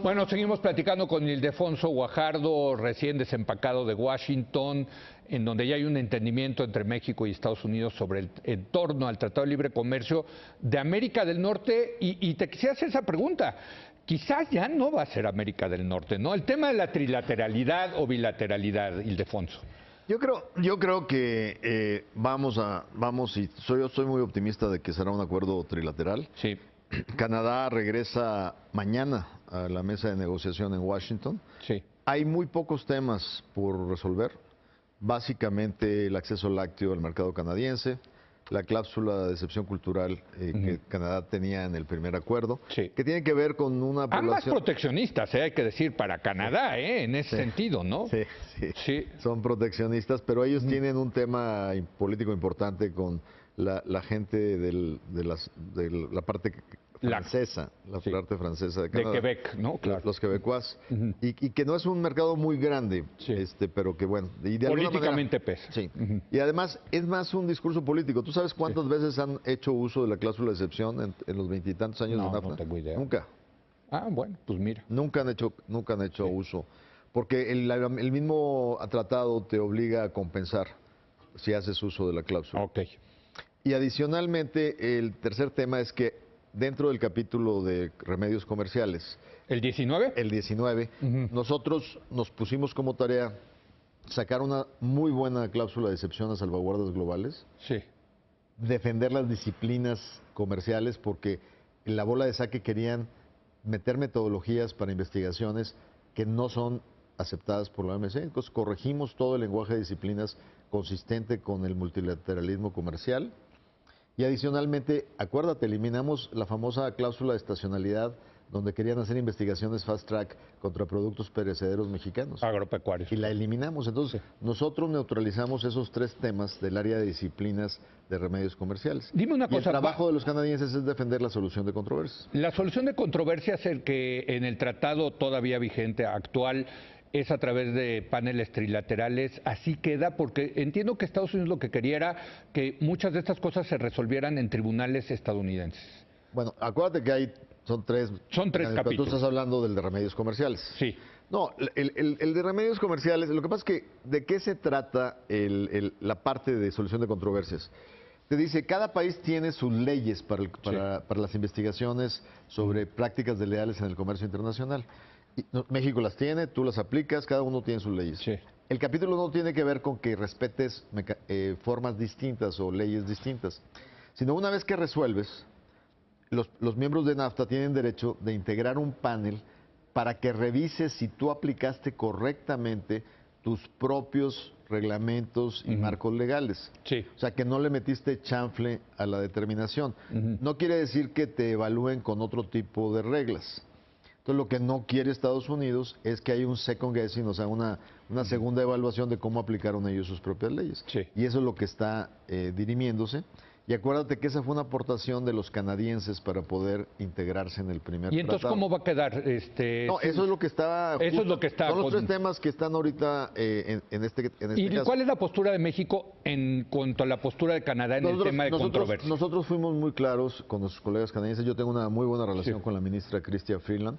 Bueno, seguimos platicando con Ildefonso Guajardo, recién desempacado de Washington, en donde ya hay un entendimiento entre México y Estados Unidos sobre el entorno al Tratado de Libre Comercio de América del Norte. Y te quisiera hacer esa pregunta. Quizás ya no va a ser América del Norte, ¿no? El tema de la trilateralidad o bilateralidad, Ildefonso. Yo creo que yo soy muy optimista de que será un acuerdo trilateral. Sí, Canadá regresa mañana a la mesa de negociación en Washington. sí. Hay muy pocos temas por resolver. Básicamente el acceso lácteo al mercado canadiense, la cláusula de excepción cultural que Canadá tenía en el primer acuerdo, Sí. que tiene que ver con una Ambas población... proteccionistas, hay que decir, para Canadá, en ese sentido, ¿no? Sí, sí, Sí. son proteccionistas, pero ellos tienen un tema político importante con la gente de la parte francesa, sí. parte francesa de De Canadá. Quebec, ¿no? Claro. Los quebecuas, y que no es un mercado muy grande, Sí. pero que bueno, y de alguna Políticamente manera, pesa. sí. Y además es más un discurso político. ¿Tú sabes cuántas veces han hecho uso de la cláusula de excepción en los veintitantos años de No, NAFTA? no tengo idea. Nunca. Ah, bueno, pues mira. Nunca han hecho Sí. uso, porque el mismo tratado te obliga a compensar si haces uso de la cláusula. Ok. Y adicionalmente, el tercer tema es que dentro del capítulo de remedios comerciales, ¿El 19? el 19, nosotros nos pusimos como tarea sacar una muy buena cláusula de excepción a salvaguardas globales, Sí. defender las disciplinas comerciales, porque en la bola de saque querían meter metodologías para investigaciones que no son aceptadas por la OMC. Entonces corregimos todo el lenguaje de disciplinas consistente con el multilateralismo comercial. Y adicionalmente, acuérdate, eliminamos la famosa cláusula de estacionalidad, donde querían hacer investigaciones fast track contra productos perecederos mexicanos. Agropecuarios. Y la eliminamos. Entonces, nosotros neutralizamos esos tres temas del área de disciplinas de remedios comerciales. Dime una Y el cosa, trabajo de los canadienses es defender la solución de controversias. la solución de controversia es el que en el tratado todavía vigente actual es a través de paneles trilaterales, así queda, porque entiendo que Estados Unidos lo que quería era que muchas de estas cosas se resolvieran en tribunales estadounidenses. Bueno, acuérdate que son tres. Son tres Pero tú capítulos. estás hablando del de remedios comerciales. Sí. No, el de remedios comerciales, lo que pasa es que, ¿de qué se trata la parte de solución de controversias? Te dice, cada país tiene sus leyes para las investigaciones sobre prácticas desleales en el comercio internacional. México las tiene, tú las aplicas, cada uno tiene sus leyes. Sí. El capítulo no tiene que ver con que respetes formas distintas o leyes distintas, sino una vez que resuelves, los miembros de NAFTA tienen derecho de integrar un panel para que revises si tú aplicaste correctamente tus propios reglamentos y marcos legales. Sí. O sea, que no le metiste chanfle a la determinación. No quiere decir que te evalúen con otro tipo de reglas. Entonces, lo que no quiere Estados Unidos es que haya un second guessing, o sea, una segunda evaluación de cómo aplicaron ellos sus propias leyes. Sí. Y eso es lo que está dirimiéndose. Y acuérdate que esa fue una aportación de los canadienses para poder integrarse en el primer ¿Y entonces tratado. cómo va a quedar? No, eso es lo que está... Eso es lo que está Son los con- tres temas que están ahorita en este ¿Y caso. cuál es la postura de México en cuanto a la postura de Canadá en el tema de controversia? Nosotros fuimos muy claros con nuestros colegas canadienses. Yo tengo una muy buena relación con la ministra Chrystia Freeland.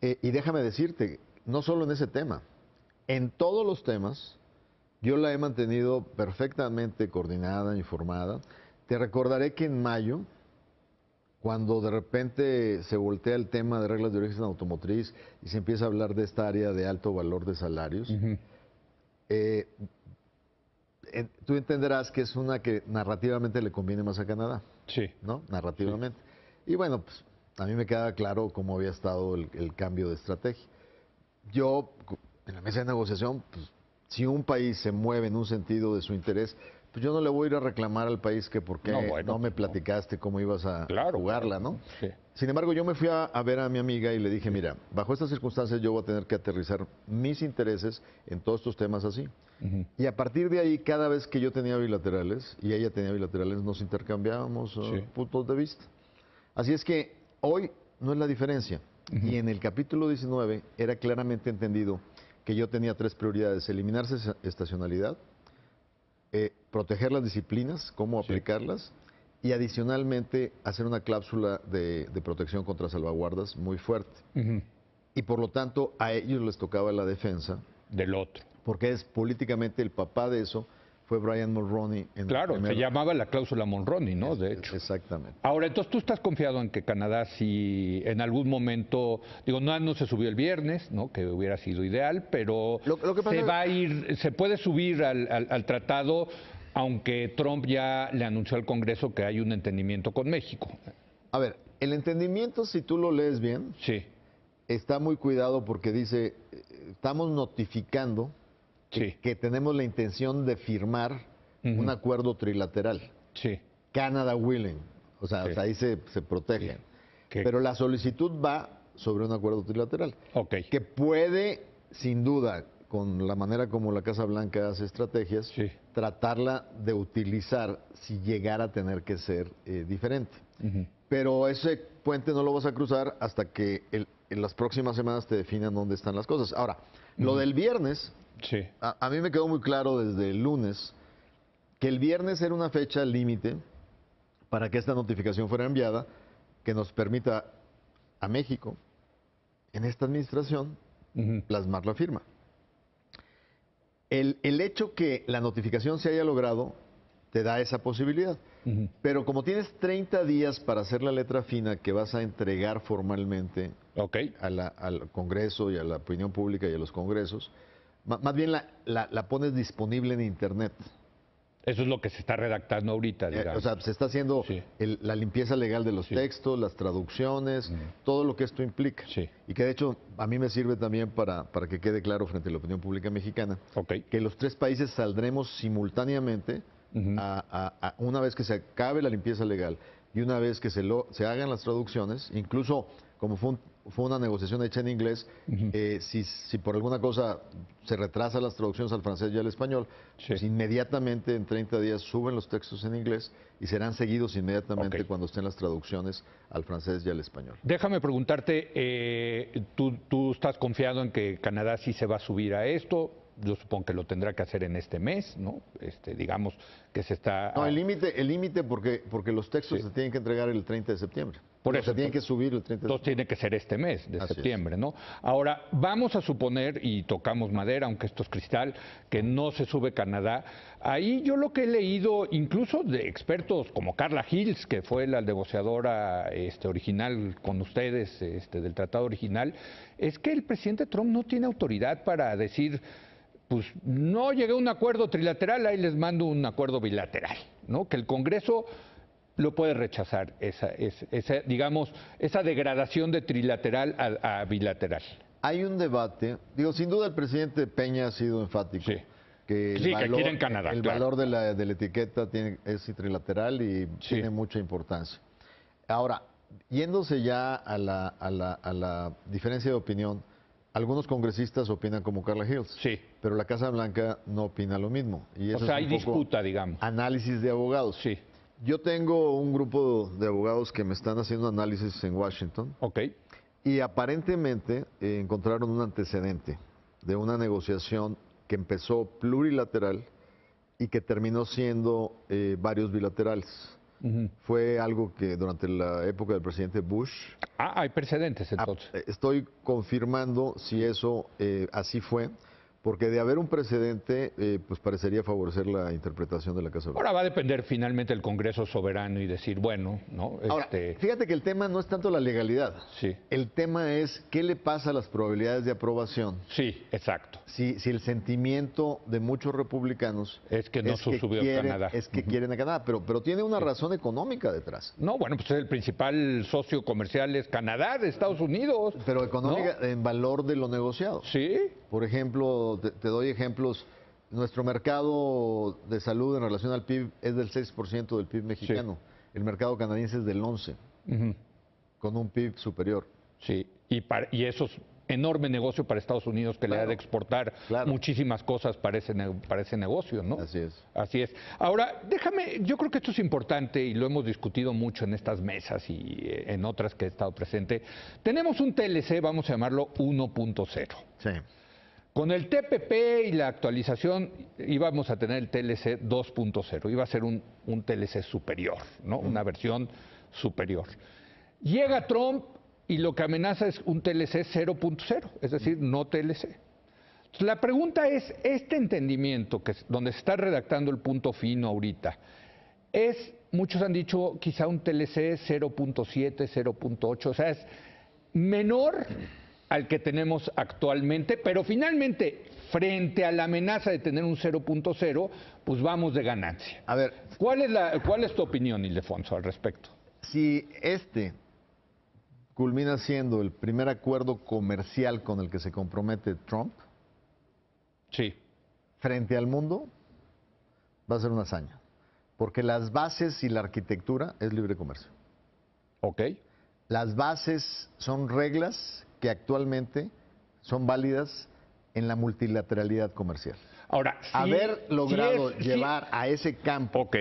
Y déjame decirte, no solo en ese tema, en todos los temas, yo la he mantenido perfectamente coordinada, informada. Te recordaré que en mayo, cuando de repente se voltea el tema de reglas de origen automotriz y se empieza a hablar de esta área de alto valor de salarios, tú entenderás que es una que narrativamente le conviene más a Canadá, Sí. ¿no? Narrativamente. Y bueno, pues a mí me queda claro cómo había estado el cambio de estrategia. Yo, en la mesa de negociación, pues, si un país se mueve en un sentido de su interés, pues yo no le voy a ir a reclamar al país que por qué no me platicaste cómo ibas a jugarla, ¿no? Sí. Sin embargo, yo me fui a ver a mi amiga y le dije, mira, bajo estas circunstancias yo voy a tener que aterrizar mis intereses en todos estos temas así. Y a partir de ahí, cada vez que yo tenía bilaterales y ella tenía bilaterales, nos intercambiábamos puntos de vista. Así es que hoy no es la diferencia. Y en el capítulo 19 era claramente entendido que yo tenía tres prioridades: eliminar estacionalidad, proteger las disciplinas, cómo aplicarlas, y adicionalmente hacer una cláusula de protección contra salvaguardas muy fuerte. y por lo tanto a ellos les tocaba la defensa, del otro. porque es políticamente el papá de eso, fue Brian Mulroney. Claro, se llamaba la cláusula Mulroney, ¿no? De hecho. Exactamente. Ahora, entonces tú estás confiado en que Canadá si en algún momento, digo, no se subió el viernes, ¿no? Que hubiera sido ideal, pero Lo que pasa se va a ir, se puede subir al tratado, aunque Trump ya le anunció al Congreso que hay un entendimiento con México. A ver, el entendimiento, si tú lo lees bien, Sí, está muy cuidado porque dice, estamos notificando sí, que tenemos la intención de firmar un acuerdo trilateral. sí. Canada willing. O sea, Sí. hasta ahí se protegen. Sí. Que- Pero la solicitud va sobre un acuerdo trilateral. Ok. Que puede, sin duda, con la manera como la Casa Blanca hace estrategias, Sí. tratarla de utilizar si llegara a tener que ser diferente. Ujú. Pero ese puente no lo vas a cruzar hasta que en las próximas semanas te definan dónde están las cosas. Ahora, lo del viernes, Sí, a mí me quedó muy claro desde el lunes que el viernes era una fecha límite para que esta notificación fuera enviada, que nos permita a México, en esta administración, plasmar la firma. El hecho que la notificación se haya logrado te da esa posibilidad. Pero como tienes 30 días para hacer la letra fina que vas a entregar formalmente ok. al Congreso y a la opinión pública y a los congresos, más bien la pones disponible en Internet. Eso es lo que se está redactando ahorita, O digamos. sea, se está haciendo Sí. la limpieza legal de los Sí. textos, las traducciones, todo lo que esto implica. Sí. Y que de hecho a mí me sirve también para que quede claro frente a la opinión pública mexicana, Ok. que los tres países saldremos simultáneamente una vez que se acabe la limpieza legal y una vez que se hagan las traducciones, incluso como fue una negociación hecha en inglés, si por alguna cosa se retrasa las traducciones al francés y al español, Sí. pues inmediatamente en 30 días suben los textos en inglés y serán seguidos inmediatamente Ok. cuando estén las traducciones al francés y al español. Déjame preguntarte, ¿tú estás confiado en que Canadá sí se va a subir a esto? Yo supongo que lo tendrá que hacer en este mes, ¿no? Digamos que se está... No, el límite porque los textos Sí. se tienen que entregar el 30 de septiembre. Por O eso, se tienen que subir el 30 de Entonces septiembre. tiene que ser este mes de Así es. septiembre, ¿no? Ahora, vamos a suponer, y tocamos madera, aunque esto es cristal, que no se sube Canadá. Ahí yo lo que he leído, incluso de expertos como Carla Hills, que fue la negociadora original con ustedes del tratado original, es que el presidente Trump no tiene autoridad para decir, pues no llegué a un acuerdo trilateral, ahí les mando un acuerdo bilateral, ¿no? Que el Congreso lo puede rechazar, digamos, esa degradación de trilateral a bilateral. Hay un debate, digo, sin duda el presidente Peña ha sido enfático. Sí. Que Sí, que quiere en Canadá, el claro. valor de la etiqueta es trilateral y Sí. tiene mucha importancia. Ahora, yéndose ya a la diferencia de opinión, algunos congresistas opinan como Carla Hills, Sí. pero la Casa Blanca no opina lo mismo. Y O eso sea, es hay un poco disputa, digamos. análisis de abogados. Sí. Yo tengo un grupo de abogados que me están haciendo análisis en Washington Ok. y aparentemente encontraron un antecedente de una negociación que empezó plurilateral y que terminó siendo varios bilaterales. Fue algo que durante la época del presidente Bush, Ah, hay precedentes entonces. estoy confirmando si eso así fue, porque de haber un precedente, pues parecería favorecer la interpretación de la Casa Blanca. Ahora va a depender finalmente el Congreso soberano y decir, bueno, ¿no? Ahora, fíjate que el tema no es tanto la legalidad. Sí. El tema es qué le pasa a las probabilidades de aprobación Sí, exacto. si el sentimiento de muchos republicanos Es que no se subió a Canadá. es que quieren a Canadá, pero tiene una razón económica detrás. No, bueno, pues el principal socio comercial es Canadá, de Estados Unidos. Pero económica ¿no? en valor de lo negociado. Sí. Por ejemplo, te doy ejemplos. Nuestro mercado de salud en relación al PIB es del 6% del PIB mexicano. Sí. El mercado canadiense es del 11%, con un PIB superior. Sí, y eso es enorme negocio para Estados Unidos que le ha de exportar muchísimas cosas para ese negocio, ¿no? Así es. Así es. Ahora, yo creo que esto es importante y lo hemos discutido mucho en estas mesas y en otras que he estado presente. Tenemos un TLC, vamos a llamarlo 1.0. Sí. Con el TPP y la actualización íbamos a tener el TLC 2.0, iba a ser un TLC superior, ¿no? Una versión superior. Llega Trump y lo que amenaza es un TLC 0.0, es decir, no TLC. Entonces, la pregunta es, este entendimiento donde se está redactando el punto fino ahorita, muchos han dicho quizá un TLC 0.7, 0.8, o sea, es menor al que tenemos actualmente, pero finalmente, frente a la amenaza de tener un 0.0, pues vamos de ganancia. A ver, ¿Cuál es tu opinión, Ildefonso, al respecto? si culmina siendo el primer acuerdo comercial con el que se compromete Trump Sí. frente al mundo, va a ser una hazaña. Porque las bases y la arquitectura es libre comercio. Ok. Las bases son reglas que actualmente son válidas en la multilateralidad comercial. Ahora, Haber logrado llevar a ese campo, ok.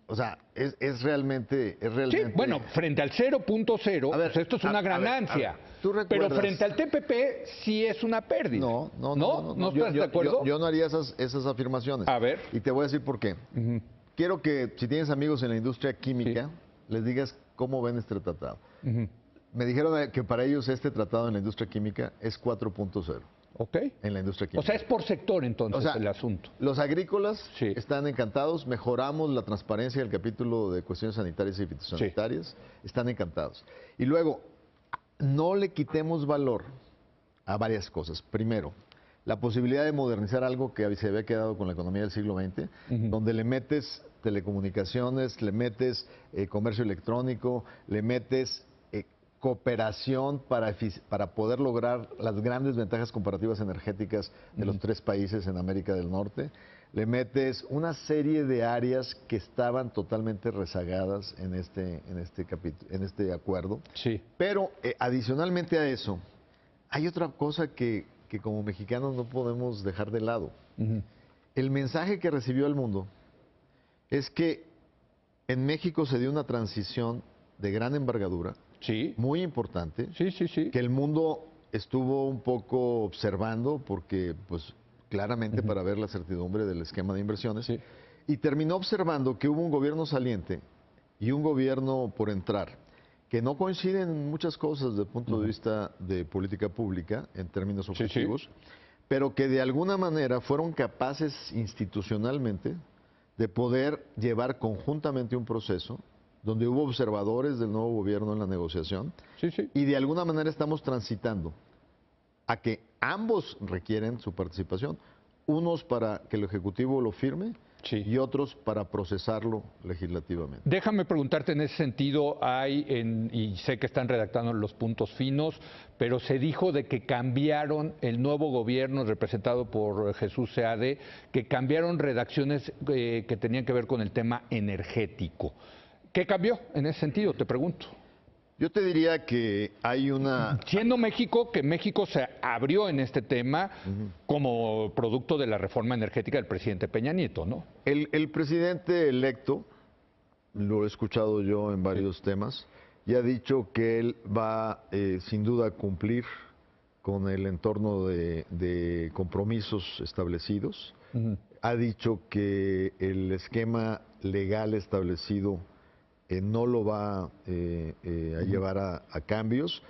o sea, es realmente... Sí, bueno, frente al 0.0, A ver, pues esto es una ganancia. ¿tú recuerdas? Pero frente al TPP sí es una pérdida. ¿No estás de acuerdo? Yo no haría esas afirmaciones. A ver. Y te voy a decir por qué. Quiero que, si tienes amigos en la industria química, les digas cómo ven este tratado. Me dijeron que para ellos este tratado en la industria química es 4.0. Ok. En la industria química. O sea, es por sector entonces O sea, el asunto. Los agrícolas Sí. están encantados, mejoramos la transparencia del capítulo de cuestiones sanitarias y fitosanitarias, están encantados. Y luego, no le quitemos valor a varias cosas. Primero, la posibilidad de modernizar algo que se había quedado con la economía del siglo XX, donde le metes telecomunicaciones, le metes comercio electrónico, le metes cooperación para poder lograr las grandes ventajas comparativas energéticas de los tres países en América del Norte. Le metes una serie de áreas que estaban totalmente rezagadas en este acuerdo. Sí. Pero adicionalmente a eso, hay otra cosa que como mexicanos no podemos dejar de lado. El mensaje que recibió el mundo es que en México se dio una transición de gran envergadura, Sí. muy importante, Sí. que el mundo estuvo un poco observando porque, pues, claramente para ver la certidumbre del esquema de inversiones, Sí. y terminó observando que hubo un gobierno saliente y un gobierno por entrar, que no coinciden en muchas cosas desde el punto de vista de política pública, en términos objetivos, pero que de alguna manera fueron capaces institucionalmente de poder llevar conjuntamente un proceso donde hubo observadores del nuevo gobierno en la negociación, y de alguna manera estamos transitando a que ambos requieren su participación, unos para que el Ejecutivo lo firme y otros para procesarlo legislativamente. Déjame preguntarte en ese sentido, y sé que están redactando los puntos finos, pero se dijo de que cambiaron el nuevo gobierno representado por Jesús Seade, que cambiaron redacciones que tenían que ver con el tema energético. ¿Qué cambió en ese sentido? Te pregunto. Yo te diría que hay una... Siendo México, que México se abrió en este tema como producto de la reforma energética del presidente Peña Nieto, ¿no? El presidente electo, lo he escuchado yo en varios temas, y ha dicho que él va sin duda a cumplir con el entorno de compromisos establecidos. Ha dicho que el esquema legal establecido no lo va a llevar a cambios.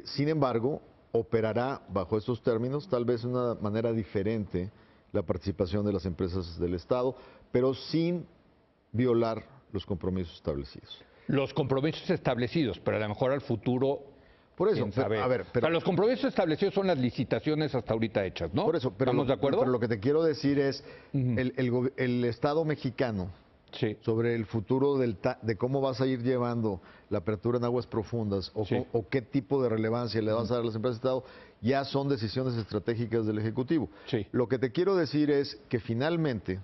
Sin embargo, operará bajo estos términos, tal vez de una manera diferente, la participación de las empresas del Estado, pero sin violar los compromisos establecidos. Los compromisos establecidos, pero a lo mejor al futuro... Por eso, o sea, los compromisos establecidos son las licitaciones hasta ahorita hechas, ¿no? Por eso, ¿estamos de acuerdo? Pero lo que te quiero decir es, el Estado mexicano, sobre el futuro de cómo vas a ir llevando la apertura en aguas profundas o qué tipo de relevancia le vas a dar a las empresas de Estado, ya son decisiones estratégicas del Ejecutivo. Lo que te quiero decir es que finalmente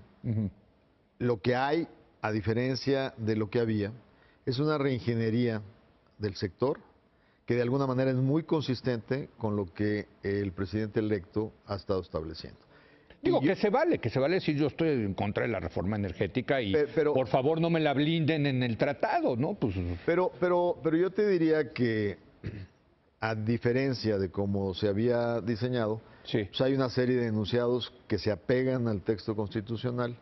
lo que hay, a diferencia de lo que había, es una reingeniería del sector que de alguna manera es muy consistente con lo que el presidente electo ha estado estableciendo. Digo, que se vale decir yo estoy en contra de la reforma energética y por favor no me la blinden en el tratado, ¿no? Pues... Pero yo te diría que, a diferencia de cómo se había diseñado, pues hay una serie de enunciados que se apegan al texto constitucional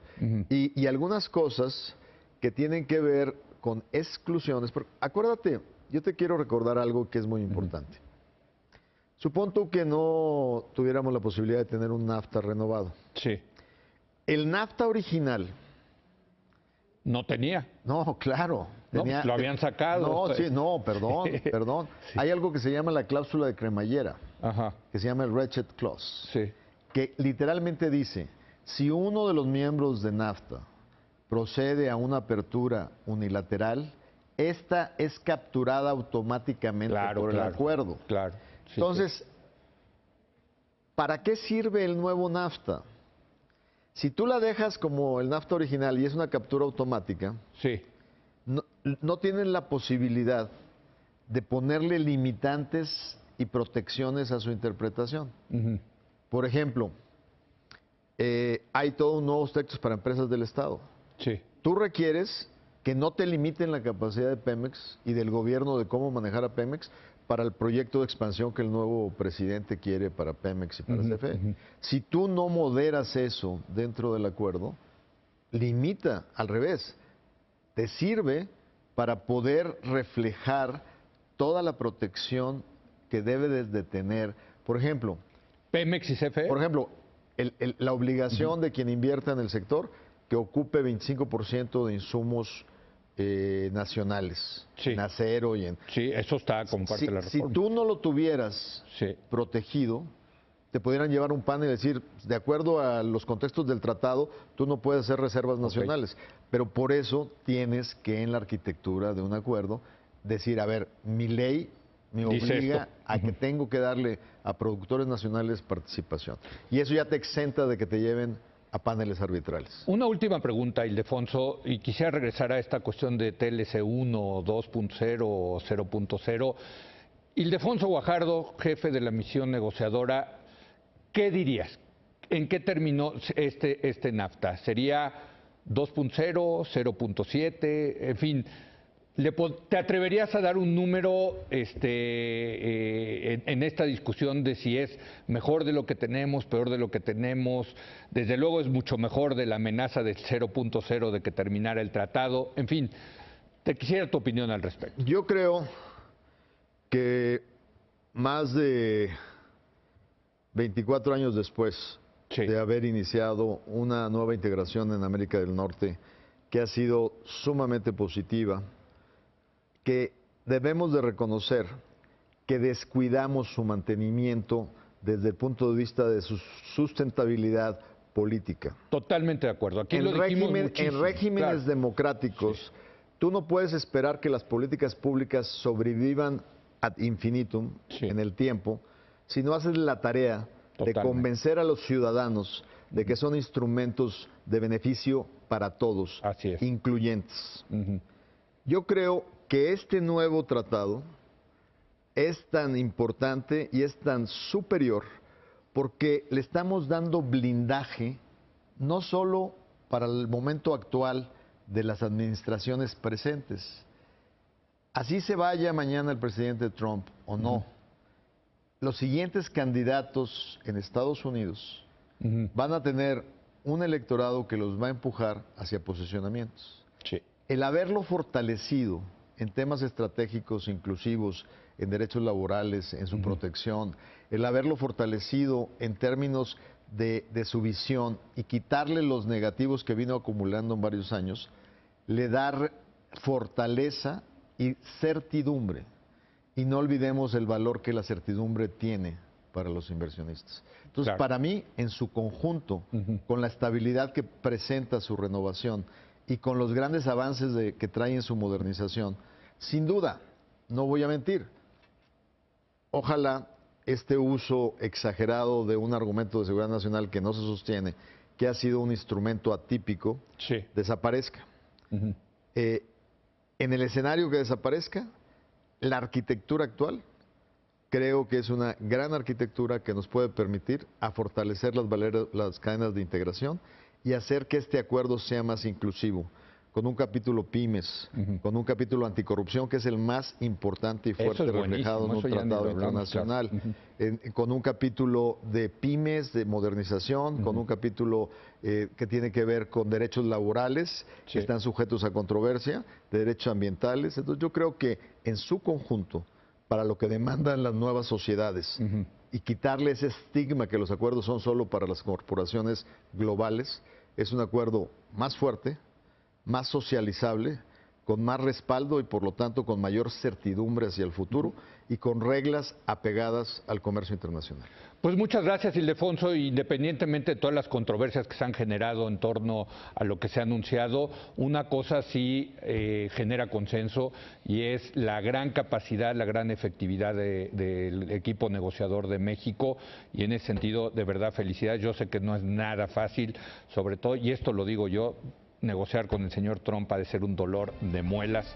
y algunas cosas que tienen que ver con exclusiones. Acuérdate yo te quiero recordar algo que es muy importante. Supón tú que no tuviéramos la posibilidad de tener un NAFTA renovado. Sí. El NAFTA original... No tenía. No, claro. No, pues lo habían sacado. No, sí, no, perdón. Sí. Hay algo que se llama la cláusula de cremallera, que se llama el Ratchet Clause, sí, que literalmente dice, si uno de los miembros de NAFTA procede a una apertura unilateral, esta es capturada automáticamente por el acuerdo. Claro. Sí, entonces, ¿para qué sirve el nuevo NAFTA? Si tú la dejas como el NAFTA original y es una captura automática, sí, no tienen la posibilidad de ponerle limitantes y protecciones a su interpretación. Por ejemplo, hay todos nuevos textos para empresas del Estado. Sí. Tú requieres que no te limiten la capacidad de Pemex y del gobierno de cómo manejar a Pemex para el proyecto de expansión que el nuevo presidente quiere para Pemex y para CFE. Si tú no moderas eso dentro del acuerdo, limita, al revés, te sirve para poder reflejar toda la protección que debe de tener. Por ejemplo, Pemex y CFE. Por ejemplo, la obligación de quien invierta en el sector que ocupe 25% de insumos nacionales, en acero y en... Sí, eso está como parte de la reforma. Si tú no lo tuvieras protegido, te pudieran llevar un pan y decir, de acuerdo a los contextos del tratado, tú no puedes hacer reservas nacionales. Pero por eso tienes que en la arquitectura de un acuerdo decir, a ver, mi ley me obliga a que tengo que darle a productores nacionales participación. Y eso ya te exenta de que te lleven a paneles arbitrales. Una última pregunta, Ildefonso, y quisiera regresar a esta cuestión de TLC 1, 2.0 o 0.0. Ildefonso Guajardo, jefe de la misión negociadora, ¿qué dirías? ¿En qué terminó este NAFTA? ¿Sería 2.0, 0.7? En fin, ¿te atreverías a dar un número en esta discusión de si es mejor de lo que tenemos, peor de lo que tenemos? Desde luego es mucho mejor de la amenaza del 0.0 de que terminara el tratado. En fin, te quisiera tu opinión al respecto. Yo creo que más de 24 años después de haber iniciado una nueva integración en América del Norte que ha sido sumamente positiva, que debemos de reconocer que descuidamos su mantenimiento desde el punto de vista de su sustentabilidad política. Totalmente de acuerdo. Aquí lo dijimos muchísimo. En regímenes democráticos, tú no puedes esperar que las políticas públicas sobrevivan ad infinitum en el tiempo si no haces la tarea de convencer a los ciudadanos de que son instrumentos de beneficio para todos, incluyentes. Yo creo que este nuevo tratado es tan importante y es tan superior porque le estamos dando blindaje no solo para el momento actual de las administraciones presentes. Así se vaya mañana el presidente Trump o no, los siguientes candidatos en Estados Unidos van a tener un electorado que los va a empujar hacia posicionamientos. El haberlo fortalecido en temas estratégicos inclusivos, en derechos laborales, en su protección, el haberlo fortalecido en términos de su visión y quitarle los negativos que vino acumulando en varios años, le da fortaleza y certidumbre. Y no olvidemos el valor que la certidumbre tiene para los inversionistas. Entonces, para mí, en su conjunto, con la estabilidad que presenta su renovación y con los grandes avances que trae en su modernización, sin duda, no voy a mentir, ojalá este uso exagerado de un argumento de seguridad nacional que no se sostiene, que ha sido un instrumento atípico, desaparezca. En el escenario que desaparezca, la arquitectura actual creo que es una gran arquitectura que nos puede permitir a fortalecer las cadenas de integración y hacer que este acuerdo sea más inclusivo. con un capítulo pymes, con un capítulo anticorrupción, que es el más importante y fuerte reflejado en un tratado internacional, con un capítulo de pymes, de modernización, con un capítulo que tiene que ver con derechos laborales, que están sujetos a controversia, de derechos ambientales. Entonces yo creo que en su conjunto, para lo que demandan las nuevas sociedades, y quitarle ese estigma que los acuerdos son solo para las corporaciones globales, es un acuerdo más fuerte, más socializable, con más respaldo y por lo tanto con mayor certidumbre hacia el futuro y con reglas apegadas al comercio internacional. Pues muchas gracias, Ildefonso. Independientemente de todas las controversias que se han generado en torno a lo que se ha anunciado, una cosa sí genera consenso y es la gran capacidad, la gran efectividad del equipo negociador de México, y en ese sentido, de verdad, felicidades. Yo sé que no es nada fácil, sobre todo, y esto lo digo yo, negociar con el señor Trump ha de ser un dolor de muelas,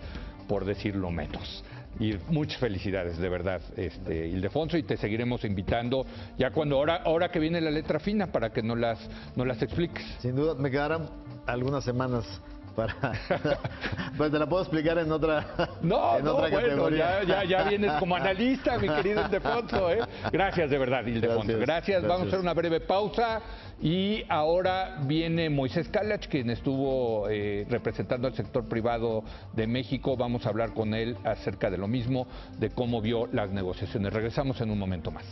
por decirlo menos. Y muchas felicidades, de verdad, Ildefonso, y te seguiremos invitando ya cuando ahora que viene la letra fina para que nos las expliques. Sin duda, me quedarán algunas semanas para... Pues te la puedo explicar en otra, otra categoría. Ya vienes como analista, mi querido Ildefonso. Gracias, de verdad, Ildefonso. Gracias. Vamos a hacer una breve pausa y ahora viene Moisés Kalach, quien estuvo representando al sector privado de México. Vamos a hablar con él acerca de lo mismo, de cómo vio las negociaciones. Regresamos en un momento más.